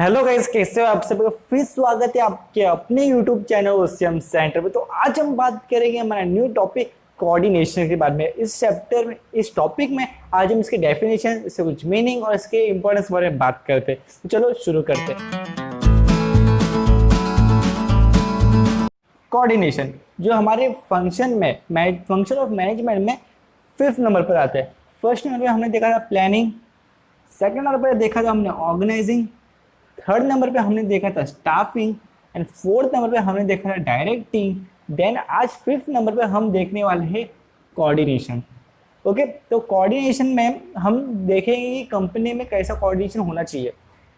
Hello guys, कैसे हो आप सब? फिर स्वागत है आपके अपने यूट्यूब चैनल ओसीएम सेंटर पे। तो आज हम बात करेंगे हमारा न्यू टॉपिक कोऑर्डिनेशन के बारे में। इस चैप्टर में, इस टॉपिक में आज हम इसके डेफिनेशन, इसके कुछ मीनिंग और इसके इंपॉर्टेंस बारे में बात करते हैं। तो चलो शुरू करते हैं। कोऑर्डिनेशन जो हमारे फंक्शन ऑफ मैनेजमेंट में 5th नंबर पर आता है। फर्स्ट नंबर पे हमने देखा था प्लानिंग, सेकंड नंबर पर देखा था हमने ऑर्गेनाइजिंग, थर्ड नंबर पे हमने देखा था स्टाफिंग एंड फोर्थ नंबर पे हमने देखा था डायरेक्टिंग। देन आज 5th नंबर पे हम देखने वाले हैं कोऑर्डिनेशन। ओके, तो कोऑर्डिनेशन में हम देखेंगे कि कंपनी में कैसा कोऑर्डिनेशन होना चाहिए,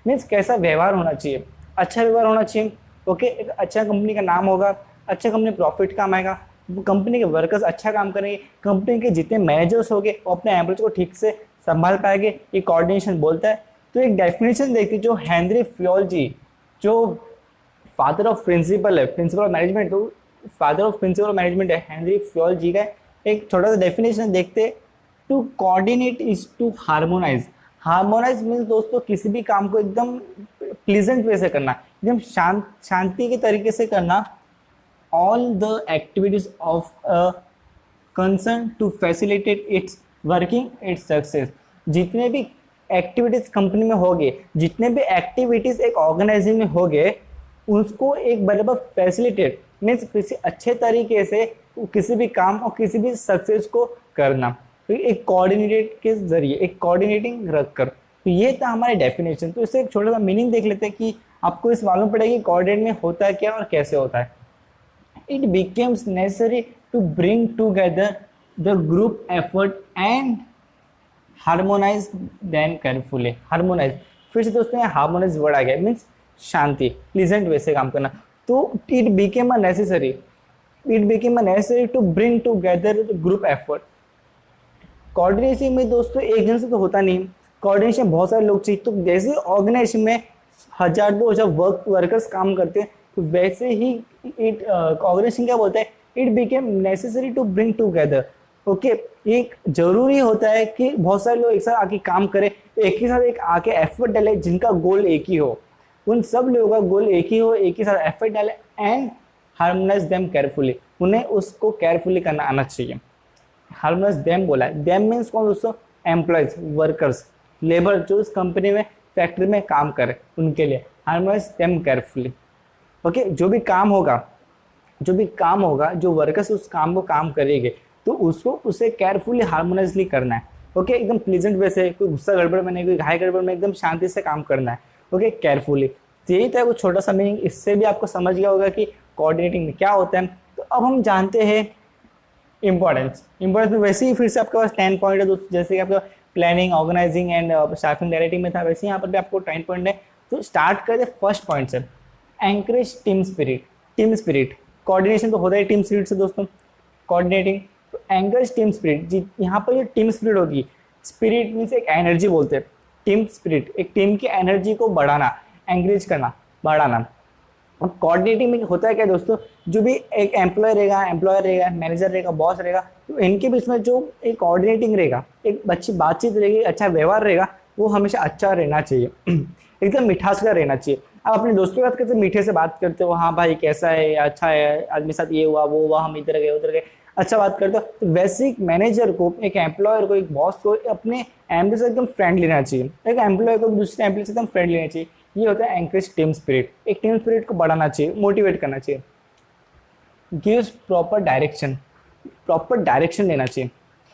मीन्स कैसा व्यवहार होना चाहिए। अच्छा व्यवहार होना चाहिए। ओके, एक अच्छा कंपनी का नाम होगा, अच्छा कंपनी प्रॉफिट कमाएगा, कंपनी के वर्कर्स अच्छा काम करेंगे, कंपनी के जितने मैनेजर्स होंगे वो अपने एम्प्लॉयज को ठीक से संभाल पाएंगे। ये कोऑर्डिनेशन बोलता है। तो एक डेफिनेशन देखते जो हेनरी फ्योल जी, जो फादर ऑफ प्रिंसिपल है, प्रिंसिपल ऑफ मैनेजमेंट, तो father of principle of management है हेनरी फ्योल जी का। एक छोटा सा डेफिनेशन देखते। To coordinate is to harmonise. Harmonise means दोस्तों किसी भी काम को एकदम प्लीजेंट वे से करना, एकदम शांति के तरीके से करना। All the activities of a concern to facilitate its working, its success. जितने भी एक्टिविटीज कंपनी में होंगे, जितने भी एक्टिविटीज एक ऑर्गेनाइजिंग में होंगे, उसको एक बराबर फैसिलिटेट मीन्स किसी अच्छे तरीके से किसी भी काम और किसी भी सक्सेस को करना, तो एक कोऑर्डिनेटेड के जरिए, एक कोऑर्डिनेटिंग रखकर। तो ये था हमारे डेफिनेशन। तो इससे एक छोटा सा मीनिंग देख लेते हैं कि आपको इस मालूम पड़ेगा कि कोऑर्डिनेट में होता है क्या और कैसे होता है। It becomes necessary to bring together the group effort and harmonise then carefully. Harmonise, फिर से दोस्तों यहाँ हार्मोनाइज वर्ड आ गया, मीन्स शांति, प्लीजेंट वे से काम करना। तो it became a necessary to bring together the group effort. Coordination में दोस्तों एक जन से तो होता नहीं, कोऑर्डिनेशन बहुत सारे लोग चाहिए। तो जैसे ऑर्गेनाइजेशन में 1000-2000 वर्कर्स काम करते हैं, तो वैसे ही ऑर्गेनाइजेशन क्या बोलता है, it became necessary to bring together. Okay, एक जरूरी होता है कि बहुत सारे लोग एक साथ आके काम करें, एक ही साथ एक आके एफर्ट डाले जिनका गोल एक ही हो, उन सब लोगों का गोल एक ही हो, एक ही साथ एफर्ट डाले एंड हार्मोनाइज देम केयरफुली। उन्हें उसको केयरफुली करना आना चाहिए। हार्मोनाइज देम बोला है, देम मीन्स कौन दोस्तों? एम्प्लॉयज, वर्कर्स, लेबर जो इस कंपनी में फैक्ट्री में काम करे, उनके लिए हार्मोनाइज देम केयरफुली। ओके, जो भी काम होगा, जो वर्कर्स उस काम को काम करेंगे, तो उसको उसे केयरफुली हार्मोनाइजली करना है। ओके, एकदम प्लीजेंट वे से, कोई गुस्सा गड़बड़ में नहीं, कोई घाय गड़बड़ में, एकदम शांति से काम करना है। Okay, carefully. तो यही था वो छोटा सा मीनिंग। इससे भी आपको समझ गया होगा कि कोऑर्डिनेटिंग में क्या होता है। तो अब हम जानते हैं इंपॉर्टेंस में। वैसे ही फिर से आपके पास 10 पॉइंट है दोस्तों, जैसे कि आपका planning, organising and staffing directing में था, वैसे यहाँ पर भी आपको 10 पॉइंट है। तो स्टार्ट करते फर्स्ट पॉइंट से, एंकरेज टीम स्पिरिट। कोऑर्डिनेशन तो होता है टीम स्पिरिट से दोस्तों, कोऑर्डिनेटिंग। तो एंकरेज टीम स्पिरिट, यहाँ पर जो टीम स्पिरिट होगी, स्पिरिट मीन्स एक एनर्जी बोलते हैं। टीम स्पिरिट एक टीम की एनर्जी को बढ़ाना, एंकरेज करना, बढ़ाना। और कोऑर्डिनेटिंग में होता है क्या दोस्तों, जो भी एक एम्प्लॉयर रहेगा, मैनेजर रहेगा, बॉस रहेगा, तो इनके बीच में जो एक कोऑर्डिनेटिंग रहेगा, एक अच्छी बातचीत रहेगी, अच्छा व्यवहार रहेगा, वो हमेशा अच्छा रहना चाहिए, एकदम मिठास का रहना चाहिए। आप अपने दोस्तों के साथ कैसे मीठे से बात करते हो, हाँ भाई कैसा है, अच्छा है, आज मेरे साथ ये हुआ वो हुआ, हम इधर गए उधर गए, अच्छा बात करते हो। तो वैसे एक मैनेजर को, एक एम्प्लॉयर को, एक बॉस को अपने एम्प्लॉय से एकदम फ्रेंड लेना चाहिए, एक एम्प्लॉय को दूसरे एम्प्लॉय से एकदम फ्रेंड लेना चाहिए। ये होता है एंकरेज टीम स्पिरिट। एक टीम स्पिरिट को बढ़ाना चाहिए, मोटिवेट करना चाहिए। गिव्स प्रॉपर डायरेक्शन देना चाहिए।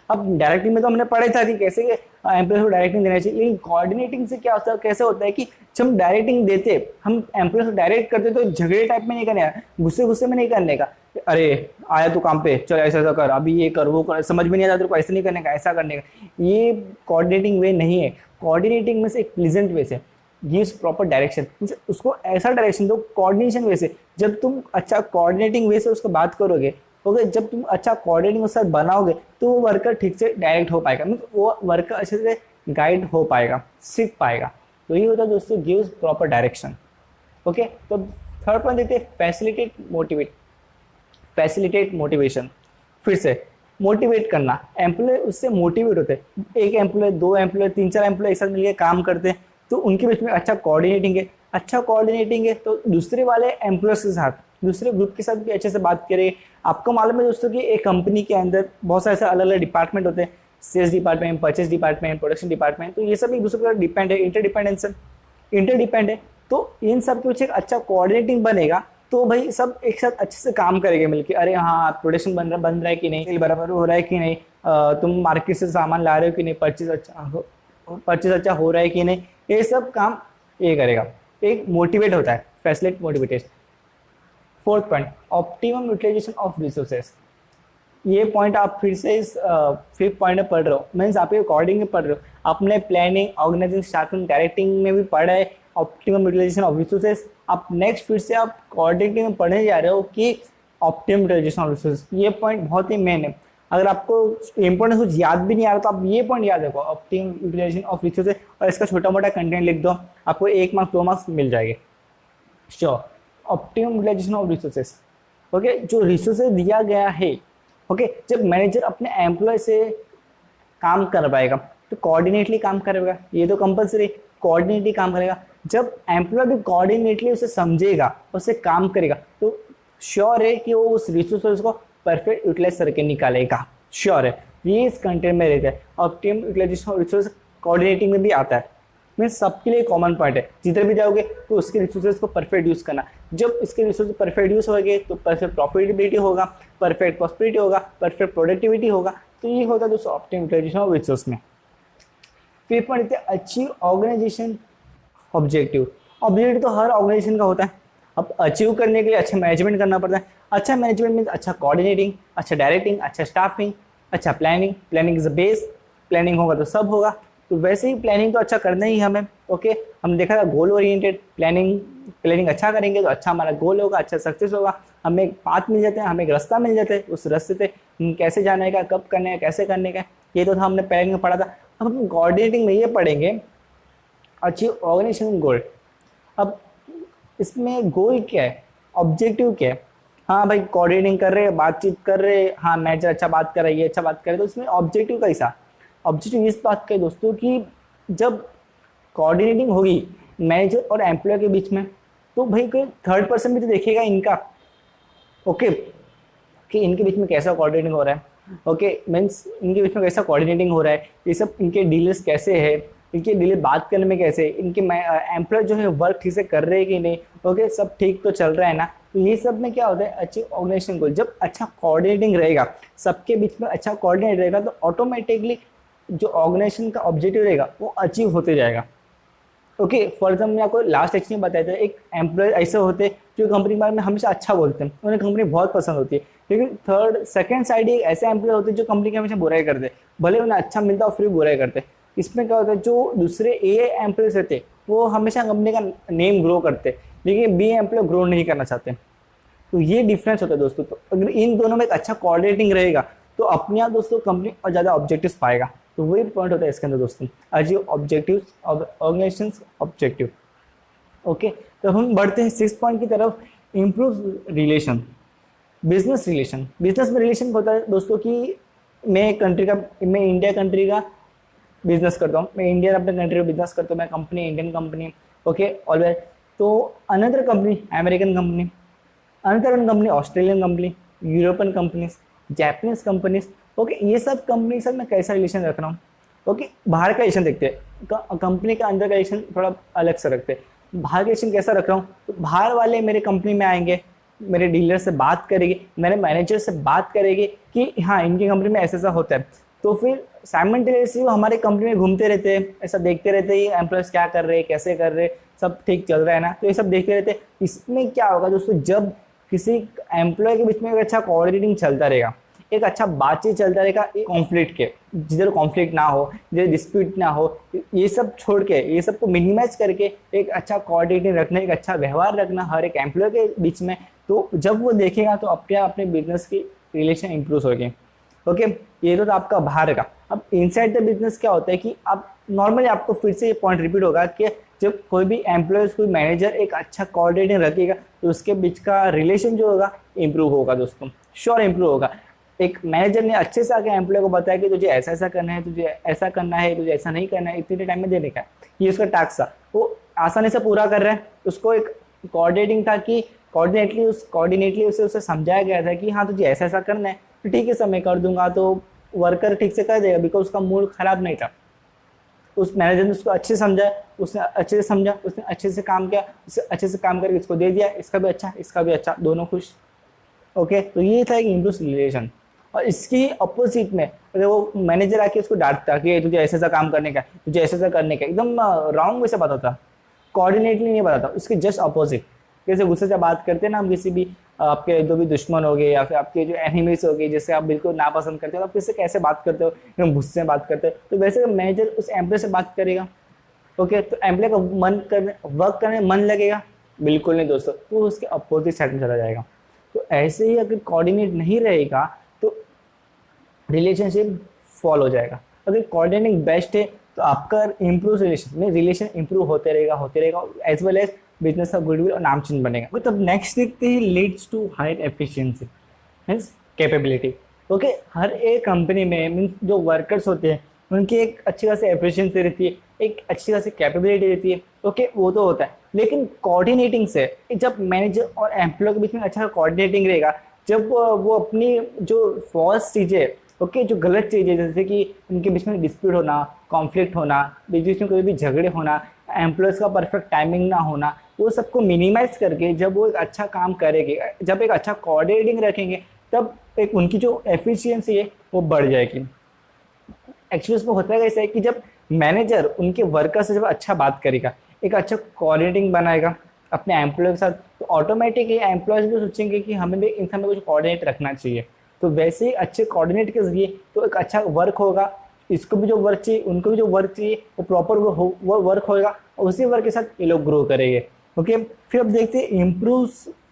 अब डायरेक्टिंग में तो हमने पढ़ा था कि कैसे एम्प्लॉय को डायरेक्टिंग देना चाहिए, लेकिन कोऑर्डिनेटिंग से क्या होता है, कैसे होता है कि जब हम डायरेक्टिंग देते, हम एम्प्लॉय को डायरेक्ट करते, तो झगड़े टाइप में नहीं करने का, गुस्से में नहीं करने का। अरे आया तो काम पे, चल ऐसा कर, अभी ये कर वो कर, समझ में नहीं आता तेरे को, ऐसा नहीं करने का, ऐसा करने का। ये कोऑर्डिनेटिंग वे नहीं है। कोऑर्डिनेटिंग में से एक प्लीजेंट वे से, गिव्स प्रॉपर डायरेक्शन, उसको ऐसा डायरेक्शन दो कोऑर्डिनेशन वे से। जब तुम अच्छा कोऑर्डिनेटिंग वे से उसको बात करोगे, ओके, जब तुम अच्छा कोऑर्डिनेटिंग उसके साथ बनाओगे, तो वो वर्कर ठीक से डायरेक्ट हो पाएगा, मीन वो वर्कर अच्छे से गाइड हो पाएगा, सीख पाएगा। तो ये होता है दोस्तों गिव्स प्रॉपर डायरेक्शन। ओके, तो थर्ड पॉइंट देखते हैं फैसिलिटेट मोटिवेशन। फिर से मोटिवेट करना, एम्प्लॉय उससे मोटिवेट होते हैं। एक एम्प्लॉय, 2 एम्प्लॉय, 3-4 एम्प्लॉय एक साथ मिलकर काम करते हैं, तो उनके बीच में अच्छा कोऑर्डिनेटिंग है, अच्छा कोऑर्डिनेटिंग है तो दूसरे वाले एम्प्लॉयज के साथ, दूसरे ग्रुप के साथ भी अच्छे से बात करें। आपको मालूम है दोस्तों कि एक कंपनी के अंदर बहुत सारे ऐसे अलग अलग डिपार्टमेंट होते हैं, sales department, purchase department, production department, तो ये सब एक दूसरे पर डिपेंड है, इंटरडिपेंड है। तो इन सब के पीछे एक अच्छा कोऑर्डिनेटिंग बनेगा तो भाई सब एक साथ अच्छे से काम करेंगे मिलके। अरे हाँ, प्रोडक्शन बन रहा है कि नहीं, बराबर हो रहा है कि नहीं, तुम मार्केट से सामान ला रहे हो कि नहीं, परचेज अच्छा हो रहा है कि नहीं, ये सब काम ये करेगा। एक मोटिवेट होता है, facilitate motivated. Fourth point, optimum utilisation of resources. ये पॉइंट आप फिर से इस फिफ्थ पॉइंट में पढ़ रहे हो, मीन्स आप ये अकॉर्डिंग में पढ़ रहे हो। आपने प्लानिंग, ऑर्गेनाइजिंग, स्टाफिंग, डायरेक्टिंग में भी पढ़ा है ऑप्टिमम यूटिलाइजेशन ऑफ रिसोर्सेस। आप नेक्स्ट फिर से आप कोऑर्डिनेटिंग में पढ़ने जा रहे हो कि ऑप्टिमम यूटिलाइजेशन ऑफ रिसोर्सेस। ये पॉइंट बहुत ही मेन है। अगर आपको इंपॉर्टेंस कुछ याद भी नहीं आ रहा तो आप ये पॉइंट याद रखो, ऑप्टिमम यूटिलाइजेशन ऑफ रिसोर्सेस, और इसका छोटा मोटा कंटेंट लिख दो, आपको 1 मार्क्स 2 मार्क्स मिल जाएंगे sure. Optimum utilisation of resources, okay, जो रिसोर्सेज दिया गया है, ओके, जब मैनेजर अपने एम्प्लॉय से काम कर पाएगा तो कोऑर्डिनेटली काम करेगा, ये तो कंपलसरी, कोऑर्डिनेटली काम करेगा। जब एम्प्लॉय भी कोऑर्डिनेटली उसे समझेगा, उसे काम करेगा, तो श्योर है कि वो उस रिसोर्स को परफेक्ट यूटिलाइज करके निकालेगा, श्योर है। ये इस कंटेंट में रहता है। Optimum utilisation of resource coordinating में भी आता है, मीन्स सबके लिए कॉमन पॉइंट है। जिधर भी जाओगे तो उसके रिसोर्सेज को परफेक्ट यूज करना। जब इसके रिसोर्स परफेक्ट यूज होंगे तो परफेक्ट प्रॉफिटेबिलिटी होगा, परफेक्ट प्रॉस्पेरिटी होगा, परफेक्ट प्रोडक्टिविटी होगा। तो ये होता है दोस्तों ऑप्टिमम यूटिलाइजेशन ऑफ रिसोर्स में। फिर पॉइंट है अचीव ऑर्गेनाइजेशन ऑब्जेक्टिव। ऑब्जेक्टिव तो हर ऑर्गेनाइजेशन का होता है। अब अचीव करने के लिए अच्छा मैनेजमेंट करना पड़ता है। अच्छा मैनेजमेंट मीन्स अच्छा कोऑर्डिनेटिंग, अच्छा डायरेक्टिंग, अच्छा स्टाफिंग, अच्छा planning. Planning is the base, planning होगा तो सब होगा। तो वैसे ही प्लानिंग तो अच्छा करना ही हमें, ओके। हम देखा था गोल ओरिएंटेड प्लानिंग अच्छा करेंगे तो अच्छा हमारा गोल होगा, अच्छा सक्सेस होगा। हमें एक पाथ मिल जाता है, हमें एक रास्ता मिल जाता है, उस रास्ते पे कैसे जाने का, कब करने का, कैसे करने का, ये तो था हमने प्लानिंग में पढ़ा था। अब हम कोऑर्डिनेटिंग में ये पढ़ेंगे अचीव ऑर्गेनाइजेशन गोल। अब इसमें गोल क्या है, ऑब्जेक्टिव क्या है। हाँ भाई, कोऑर्डिनेटिंग कर रहे हैं, बातचीत कर रहे हैं, हाँ मैनेजर अच्छा बात कर रहा है, ये अच्छा बात कर रहा है, तो इसमें ऑब्जेक्टिव कैसा। ऑब्जेक्टिव इस बात का है दोस्तों कि जब कोऑर्डिनेटिंग होगी मैनेजर और एम्प्लॉय के बीच में, तो भाई कोई थर्ड पर्सन भी तो देखेगा इनका, ओके, कि इनके बीच में कैसा कोऑर्डिनेटिंग हो रहा है, ओके, मीन्स इनके बीच में कैसा कोऑर्डिनेटिंग हो रहा है, ये सब इनके डीलर्स कैसे है, इनके डीलर बात करने में कैसे, इनके एम्प्लॉय जो है वर्क ठीक से कर रहे हैं कि नहीं, ओके, सब ठीक तो चल रहा है ना। तो ये सब में क्या होता है, अच्छी ऑर्गेनाइजेशन गोल। जब अच्छा कोऑर्डिनेटिंग रहेगा, सबके बीच में अच्छा कोऑर्डिनेट रहेगा, तो ऑटोमेटिकली जो ऑर्गेनाइजेशन का ऑब्जेक्टिव रहेगा वो अचीव होते जाएगा, ओके। फॉर एग्जाम्पल मैं आपको लास्ट लेक्चर में बताया था, एक एम्प्लॉय ऐसे होते हैं जो कंपनी के बारे में हमेशा अच्छा बोलते हैं, उन्हें कंपनी बहुत पसंद होती है। लेकिन सेकंड साइड एक ऐसे एम्प्लॉय होते हैं जो कंपनी की हमेशा बुराई करते हैं, भले उन्हें अच्छा मिलता हो फिर बुराई करते हैं। इसमें क्या होता है, जो दूसरे ए एम्प्लॉयज रहते वो हमेशा कंपनी का नेम ग्रो करते, लेकिन बी एम्प्लॉय ग्रो नहीं करना चाहते। तो ये डिफरेंस होता है दोस्तों। तो अगर इन दोनों में एक अच्छा कोऑर्डिनेटिंग रहेगा तो अपने आप दोस्तों कंपनी और ज़्यादा ऑब्जेक्टिव्स पाएगा। तो वही पॉइंट होता है इसके अंदर दोस्तों, achieve objective organisation objective, okay. तो हम बढ़ते हैं 6 पॉइंट की तरफ, improve relation, business relation. Business में रिलेशन होता है दोस्तों कि मैं इंडिया कंट्री का बिजनेस करता हूँ, मैं इंडियन अपने कंट्री का बिजनेस करता हूँ, मैं company Indian company, okay, always. तो another company American company, another company Australian company, European companies, Japanese companies, okay. ये सब कंपनी से मैं कैसा रिलेशन रख रहा हूँ, ओके। बाहर का रिलेशन देखते हैं, कंपनी का अंदर का रिलेशन थोड़ा अलग से रखते हैं। बाहर का रिलेशन कैसा रख रहा हूँ, तो बाहर वाले मेरे कंपनी में आएंगे, मेरे डीलर से बात करेंगे, मेरे मैनेजर से बात करेंगे कि हाँ इनकी कंपनी में ऐसा ऐसा होता है। तो फिर साइमल्टेनियसली वो हमारे कंपनी में घूमते रहते हैं, ऐसा देखते रहते हैं एम्प्लॉयज क्या कर रहे हैं, कैसे कर रहे हैं, सब ठीक चल रहा है ना, तो ये सब देखते रहते हैं। इसमें क्या होगा दोस्तों, जब किसी एम्प्लॉय के बीच में एक अच्छा कोऑर्डिनेटिंग चलता रहेगा, एक अच्छा बातचीत चलता रहेगा, कॉन्फ्लिक्ट के जिधर कॉन्फ्लिक्ट ना हो, जिधर डिस्प्यूट ना हो, ये सब छोड़ के, ये सब को मिनिमाइज करके एक अच्छा कोऑर्डिनेटिंग रखना, एक अच्छा व्यवहार रखना हर एक एम्प्लॉय के बीच में, तो जब वो देखेगा तो अपने बिजनेस की रिलेशन इंप्रूव होगी, ओके। ये तो आपका बाहर का। अब इनसाइड द बिजनेस क्या होता है कि अब नॉर्मली आपको फिर से ये पॉइंट रिपीट होगा कि जब कोई भी एम्प्लॉयज, कोई मैनेजर एक अच्छा कोऑर्डिनेटिंग रखेगा तो उसके बीच का रिलेशन जो होगा इंप्रूव होगा दोस्तों, श्योर इंप्रूव होगा। एक मैनेजर ने अच्छे से आके एम्प्लॉय को बताया कि तुझे ऐसा ऐसा करना है, तुझे ऐसा करना है, तुझे ऐसा नहीं करना है, इतने टाइम में देने का है, ये उसका टास्क था। वो आसानी से पूरा कर रहा है, उसको एक कोऑर्डिनेटिंग था कि कोऑर्डिनेटली उसे समझाया गया था कि हाँ तुझे ऐसा ऐसा करना है, तो ठीक है सर मैं कर दूंगा, तो वर्कर ठीक से कर देगा बिकॉज उसका मूड खराब नहीं था। उस मैनेजर ने उसको अच्छे से समझा, उसने अच्छे से समझा, उसने अच्छे से काम किया, उससे अच्छे से काम करके इसको दे दिया, इसका भी अच्छा इसका भी अच्छा, दोनों खुश। ओके, तो ये था एक इम्प्रूव रिलेशन। और इसकी अपोजिट में अगर वो मैनेजर आके उसको डांटता कि तुझे ऐसा ऐसा काम करने का, तुझे ऐसा ऐसा करने का, एकदम रॉन्ग वे से बताता, कोऑर्डिनेटली नहीं बताता, उसके जस्ट अपोजिट। जैसे गुस्से से बात करते हैं ना हम किसी भी आपके जो भी दुश्मन हो गए या फिर आपके जो एनिमीज हो गए, जैसे आप बिल्कुल नापसंद करते हो, तो आप किससे कैसे बात करते हो, एकदम गुस्से में बात करते हो, तो वैसे मैनेजर उस एम्प्लॉय से बात करेगा। ओके, तो एम्प्लॉय का वर्क करने में मन लगेगा? बिल्कुल नहीं दोस्तों, तो उसके अपोजिट साइड में चला जाएगा। तो ऐसे ही अगर कोऑर्डिनेट नहीं रहेगा तो रिलेशनशिप फॉल हो जाएगा। अगर कोऑर्डिनेटिंग बेस्ट है तो आपका इम्प्रूव रिलेशन इंप्रूव होते रहेगा एज वेल एज बिजनेस का गुडविल और नाम चिन्ह बनेगा। तब नेक्स्ट देखते हैं leads to higher efficiency means capability. Okay, हर एक कंपनी में मीन्स जो वर्कर्स होते हैं उनकी एक अच्छी खासी एफिशिएंसी रहती है, एक अच्छी खासी कैपेबिलिटी रहती है। ओके, वो तो होता है, लेकिन कोऑर्डिनेटिंग से जब मैनेजर और एम्प्लॉय के बीच में अच्छा कोऑर्डिनेटिंग रहेगा, जब वो अपनी जो फॉल्स चीज़ें, ओके जो गलत चीज़ें जैसे कि उनके बीच में डिस्प्यूट होना, कॉन्फ्लिक्ट होना, बीच में कोई भी झगड़े होना, एम्प्लॉयज़ का परफेक्ट टाइमिंग ना होना, वो सबको मिनिमाइज करके जब वो एक अच्छा काम करेंगे, जब एक अच्छा कोऑर्डिनेटिंग रखेंगे, तब एक उनकी जो एफिशिएंसी है वो बढ़ जाएगी। एक्चुअली उसमें होता है कैसा है कि जब मैनेजर उनके वर्कर से जब अच्छा बात करेगा, एक अच्छा कोऑर्डिनेटिंग बनाएगा अपने एम्प्लॉय के साथ, तो ऑटोमेटिकली एम्प्लॉयज भी सोचेंगे कि हमें भी इन सब में कुछ कोऑर्डिनेट रखना चाहिए। तो वैसे ही अच्छे कोऑर्डिनेट के जरिए तो एक अच्छा वर्क होगा, इसको भी जो वर्क चाहिए उनको भी जो वर्क चाहिए वो प्रॉपर वो वर्क होगा, और उसी वर्क के साथ ये लोग ग्रो करेंगे। ओके, फिर अब देखते हैं इम्प्रूव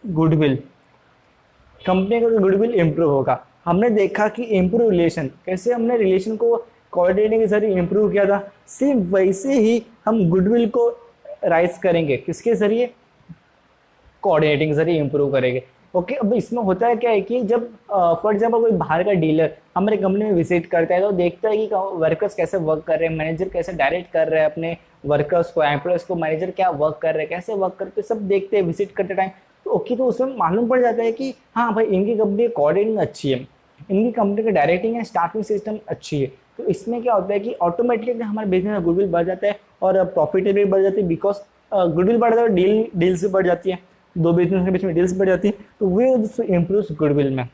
गुडविल। कंपनी का गुडविल इम्प्रूव होगा। हमने देखा कि इम्प्रूव रिलेशन, कैसे हमने रिलेशन को कोऑर्डिनेटिंग के जरिए इम्प्रूव किया था, सिर्फ वैसे ही हम गुडविल को राइज करेंगे, किसके जरिए? कोऑर्डिनेटिंग के जरिए इम्प्रूव करेंगे। ओके, अब इसमें होता है क्या है कि जब फॉर एग्जाम्पल कोई बाहर का डीलर हमारे कंपनी में विजिट करता है तो देखता है कि वर्कर्स कैसे वर्क कर रहे हैं, मैनेजर कैसे डायरेक्ट कर रहे हैं अपने वर्कर्स को, एम्प्लॉयज़ को, मैनेजर क्या वर्क कर रहे हैं, कैसे वर्क करते हैं, सब देखते हैं विजिट करते टाइम। तो ओके, तो उसमें मालूम पड़ जाता है कि हाँ भाई इनकी कंपनी की कोऑर्डिनेटिंग अच्छी है, इनकी कंपनी का डायरेक्टिंग एंड स्टाफिंग सिस्टम अच्छी है। तो इसमें क्या होता है कि ऑटोमेटिकली हमारे बिजनेस में गुडविल बढ़ जाता है और प्रॉफिटेबिलिटी बढ़ जाती है, बिकॉज गुडविल बढ़ जाता है, डील्स भी बढ़ जाती है, दो बिजनेस के बीच में डील्स बढ़ जाती है, तो वे इम्प्रूव गुडविल में।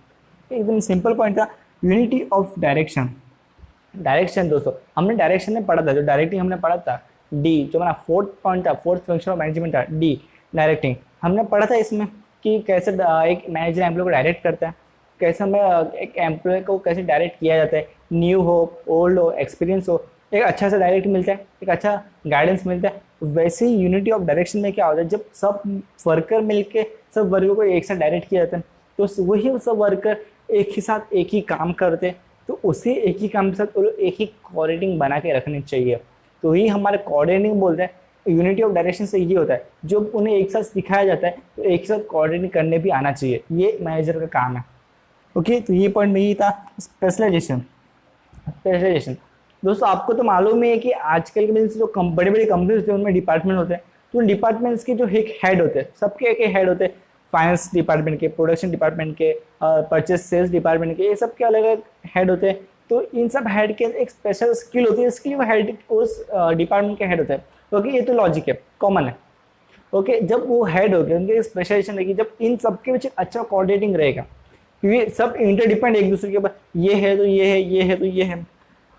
एकदम सिंपल पॉइंट था, यूनिटी ऑफ डायरेक्शन। डायरेक्शन दोस्तों हमने डायरेक्शन में पढ़ा था, जो डायरेक्टिंग हमने पढ़ा था डी, जो हमारा फोर्थ पॉइंट था, फोर्थ फंक्शन ऑफ मैनेजमेंट था डी, डायरेक्टिंग। हमने पढ़ा था इसमें कि कैसे एक मैनेजर एम्प्लॉय को डायरेक्ट करता है, कैसे हमें एक एम्प्लॉय को कैसे डायरेक्ट किया जाता है, न्यू हो, ओल्ड हो, एक्सपीरियंस हो, एक अच्छा सा डायरेक्ट मिलता है, एक अच्छा गाइडेंस मिलता है। वैसे ही यूनिटी ऑफ डायरेक्शन में क्या होता है, जब सब वर्कर मिलके सब वर्कर को एक साथ डायरेक्ट किया जाता है, तो वही सब वर्कर एक ही साथ एक ही काम करते हैं, तो उसी एक ही काम के साथ वो लोग एक ही कोऑर्डिनेटिंग बना के रखनी चाहिए। तो ही हमारे कोऑर्डिनेटिंग बोलते हैं। यूनिटी ऑफ डायरेक्शन से ये होता है, जब उन्हें एक साथ सिखाया जाता है तो एक साथ कोऑर्डिनेट करने भी आना चाहिए, ये मैनेजर का काम है। ओके, तो ये पॉइंट में ही था स्पेशलाइजेशन। दोस्तों आपको तो मालूम ही है कि आजकल के जो बड़ी बड़ी कंपनीज होती हैं उनमें डिपार्टमेंट होते हैं, तो उन डिपार्टमेंट्स के जो एक हेड होते हैं, सबके एक हेड होते हैं, फाइनेंस डिपार्टमेंट के, प्रोडक्शन डिपार्टमेंट के, परचेस सेल्स डिपार्टमेंट के, ये सब के अलग अलग हेड होते हैं। तो इन सब हेड के एक स्पेशल स्किल होती है, इसके लिए वो हेड उस डिपार्टमेंट के हेड होते हैं। ओके, ये तो लॉजिक है, कॉमन है। ओके, जब वो हेड हो गए, उनके स्पेशलाइजेशन रहेगी, जब इन सबके बीच अच्छा कोऑर्डिनेटिंग रहेगा, क्योंकि सब इंटरडिपेंड एक दूसरे के ऊपर, ये है तो ये है, ये है तो ये है।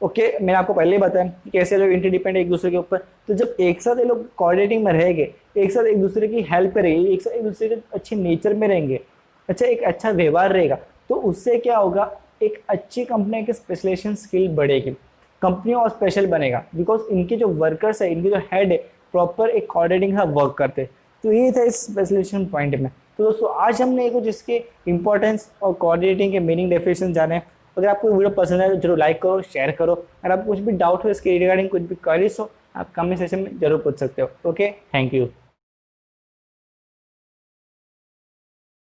ओके, मैंने आपको पहले ही बताया कि कैसे लोग इंटरडिपेंड एक दूसरे के ऊपर, तो जब एक साथ ये लोग कोऑर्डिनेटिंग में रहेंगे, एक साथ एक दूसरे की हेल्प करेंगे, एक साथ एक दूसरे के अच्छे नेचर में रहेंगे, अच्छा एक अच्छा व्यवहार रहेगा, तो उससे क्या होगा, एक अच्छी कंपनी की स्पेशलाइजेशन स्किल बढ़ेगी, कंपनी और स्पेशल बनेगा, बिकॉज इनके जो वर्कर्स है, इनके जो हेड है, प्रॉपर एक कोऑर्डिनेटिंग का वर्क करते। तो ये था इस स्पेशलाइजेशन पॉइंट में। तो दोस्तों आज हमने कुछ इसके इंपॉर्टेंस और कोऑर्डिनेटिंग के मीनिंग डेफिनेशन जाने। अगर आपको वीडियो पसंद है तो जरूर लाइक करो, शेयर करो। अगर आपको कुछ भी डाउट हो इसके रिगार्डिंग, कुछ भी क्वेरीज हो, आप कमेंट सेक्शन में जरूर पूछ सकते हो। Okay, thank you.